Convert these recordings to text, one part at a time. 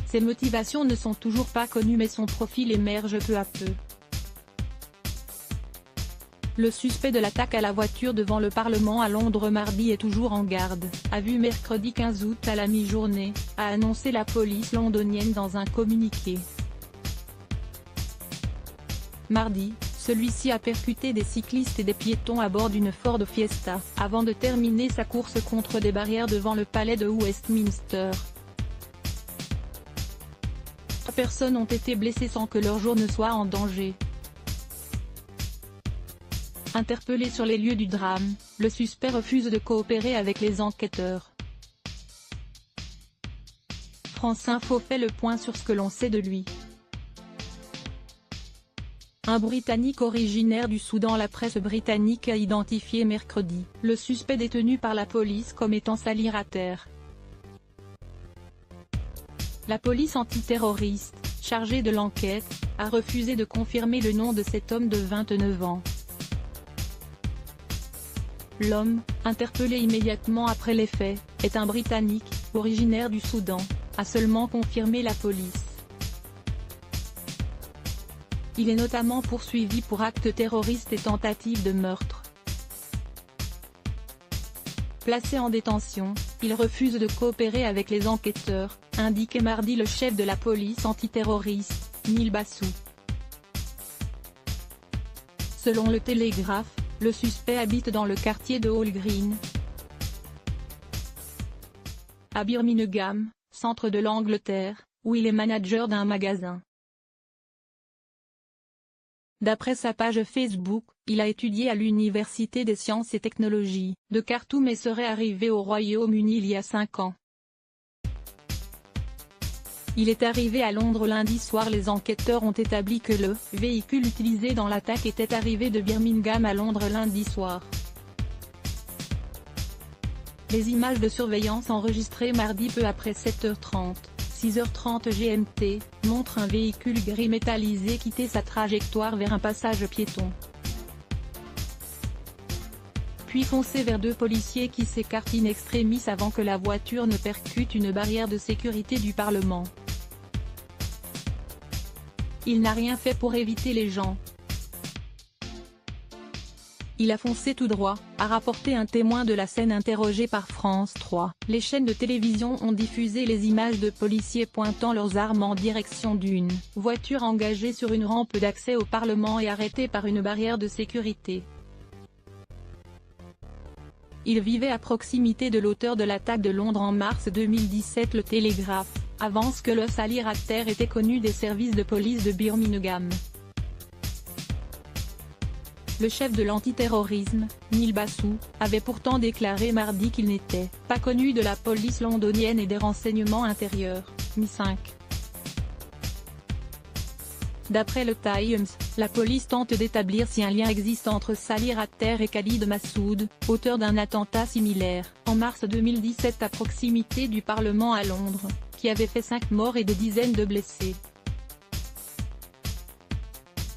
Ses motivations ne sont toujours pas connues mais son profil émerge peu à peu. Le suspect de l'attaque à la voiture devant le Parlement à Londres mardi est toujours en garde, a vu mercredi 15 août à la mi-journée, a annoncé la police londonienne dans un communiqué. Mardi, celui-ci a percuté des cyclistes et des piétons à bord d'une Ford Fiesta, avant de terminer sa course contre des barrières devant le palais de Westminster. 3 personnes ont été blessées sans que leur jour ne soit en danger. Interpellé sur les lieux du drame, le suspect refuse de coopérer avec les enquêteurs. France Info fait le point sur ce que l'on sait de lui. Un Britannique originaire du Soudan. La presse britannique a identifié mercredi le suspect détenu par la police comme étant Salih Rater. La police antiterroriste, chargée de l'enquête, a refusé de confirmer le nom de cet homme de 29 ans. L'homme, interpellé immédiatement après les faits, est un Britannique, originaire du Soudan, a seulement confirmé la police. Il est notamment poursuivi pour actes terroristes et tentative de meurtre. Placé en détention, il refuse de coopérer avec les enquêteurs, indiquait mardi le chef de la police antiterroriste, Neil Basu. Selon le Télégraphe, le suspect habite dans le quartier de Hall Green, à Birmingham, centre de l'Angleterre, où il est manager d'un magasin. D'après sa page Facebook, il a étudié à l'Université des sciences et technologies de Khartoum et serait arrivé au Royaume-Uni il y a 5 ans. Il est arrivé à Londres lundi soir. Les enquêteurs ont établi que le véhicule utilisé dans l'attaque était arrivé de Birmingham à Londres lundi soir. Les images de surveillance enregistrées mardi peu après 7h30, 6h30 GMT, montrent un véhicule gris métallisé quitter sa trajectoire vers un passage piéton, puis foncer vers 2 policiers qui s'écartent in extremis avant que la voiture ne percute une barrière de sécurité du Parlement. Il n'a rien fait pour éviter les gens. Il a foncé tout droit, a rapporté un témoin de la scène interrogé par France 3. Les chaînes de télévision ont diffusé les images de policiers pointant leurs armes en direction d'une voiture engagée sur une rampe d'accès au Parlement et arrêtée par une barrière de sécurité. Il vivait à proximité de l'auteur de l'attaque de Londres en mars 2017. Le Télégraphe avance que le Salih Rater était connu des services de police de Birmingham. Le chef de l'antiterrorisme, Neil Basu, avait pourtant déclaré mardi qu'il n'était pas connu de la police londonienne et des renseignements intérieurs, MI5. D'après le Times, la police tente d'établir si un lien existe entre Salih Rater et Khalid Massoud, auteur d'un attentat similaire, en mars 2017 à proximité du Parlement à Londres, qui avait fait 5 morts et des dizaines de blessés.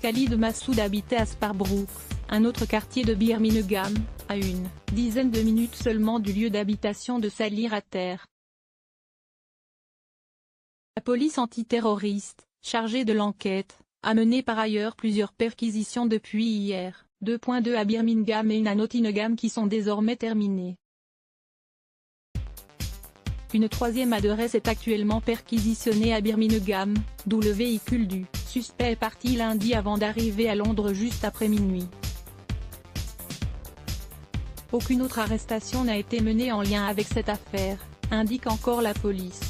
Khalid Massoud habitait à Sparbrook, un autre quartier de Birmingham, à une dizaine de minutes seulement du lieu d'habitation de Salih Rater. La police antiterroriste, chargée de l'enquête, a mené par ailleurs plusieurs perquisitions depuis hier, 2.2 à Birmingham et une à Nottingham qui sont désormais terminées. Une 3e adresse est actuellement perquisitionnée à Birmingham, d'où le véhicule du suspect est parti lundi avant d'arriver à Londres juste après minuit. Aucune autre arrestation n'a été menée en lien avec cette affaire, indique encore la police.